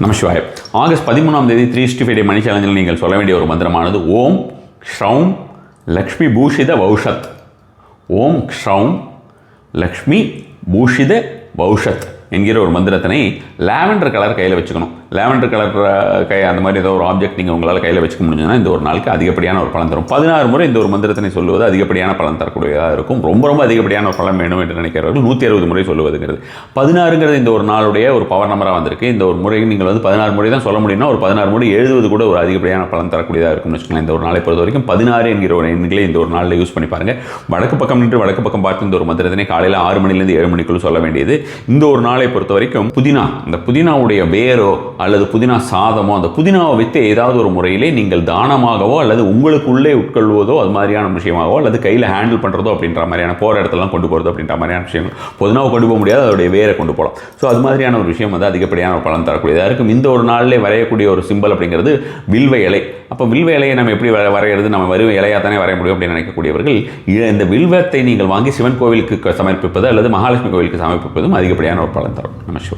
நமசிவாய. August 13ஆம் தேதி 365 டே மணி சேலஞ்சில் நீங்கள் சொல்ல வேண்டிய ஒரு மந்திரமானது ஓம் ஷ்ரௌம் லக்ஷ்மி பூஷித வௌஷத். ஓம் ஷ்ரௌம் லக்ஷ்மி பூஷித வௌஷத் என்கிற ஒரு மந்திரத்தினை லாவெண்டர் கலர் கையில் வச்சுக்கணும். லாவெண்டர் கலர் அந்த மாதிரி ஏதோ ஒரு ஆப்ஜெக்ட் நீங்கள் உங்களால் கையில் வச்சுக்க முடிஞ்சதுன்னா இந்த ஒரு நாளுக்கு அதிகப்படியான ஒரு பலன் தரும். 16 முறை இந்த ஒரு மந்திரத்தினை சொல்லுவது அதிகப்படியான பலன் தரக்கூடியதாக இருக்கும். ரொம்ப அதிகப்படியான ஒரு பலன் வேணும் என்று நினைக்கிறவர்கள் 160 முறை சொல்லுவதுங்கிறது. 16ங்கிறது இந்த ஒரு நாளுடைய ஒரு பவர் நம்பராக வந்திருக்கு. இந்த ஒரு முறை நீங்கள் 16 முறை தான் சொல்ல முடியும்னா ஒரு 16 முறை எழுதுவது கூட ஒரு அதிகப்படியான பலன் தரக்கூடியதாக இருக்கும்னு வச்சுக்கலாம். இந்த ஒரு நாளை பொறுத்த வரைக்கும் 16 என்கிற ஒரு எண்களை இந்த ஒரு நாளில் யூஸ் பண்ணி பாருங்கள். வடக்கு பக்கம் நின்று வடக்கு பக்கம் பார்த்து இந்த ஒரு மந்திரத்தினை காலையில் 6 மணிலேருந்து 7 மணிக்குள்ள சொல்ல வேண்டியது. இந்த ஒரு நாளை பொறுத்த வரைக்கும் புதினா, இந்த புதினாவுடைய வேரோ அல்லது புதினா சாதமோ, அந்த புதினாவை வைத்து ஏதாவது ஒரு முறையிலே நீங்கள் தானமாகவோ அல்லது உங்களுக்குள்ளே உட்கொள்வதோ அது மாதிரியான விஷயமாகவோ அல்லது கையில் ஹேண்டில் பண்ணுறதோ அப்படின்ற மாதிரியான போகிற இடத்துலாம் கொண்டு போகிறதோ அப்படின்ற மாதிரியான விஷயங்கள். புதினாவை கொண்டு போக முடியாது, அதோடைய வேரை கொண்டு போகலாம். ஸோ அது மாதிரியான ஒரு விஷயம் அதிகப்படியான ஒரு பலன் தரக்கூடியதாக இருக்கும். இந்த ஒரு நாளிலே வரையக்கூடிய ஒரு சிம்பல் அப்படிங்கிறது வில்வ இலை. அப்போ வில்வ இலையை நம்ம எப்படி வரைகிறது, நம்ம வரும் இலையாக தானே வரைய முடியும் அப்படின்னு நினைக்கக்கூடியவர்கள் இந்த வில்வத்தை நீங்கள் வாங்கி சிவன் கோவிலுக்கு சமர்ப்பிப்பது அல்லது மகாலட்சுமி கோவிலுக்கு சமர்ப்பிப்பதும் அதிகப்படியான ஒரு பலன் தரும். நமஸ்காரம்.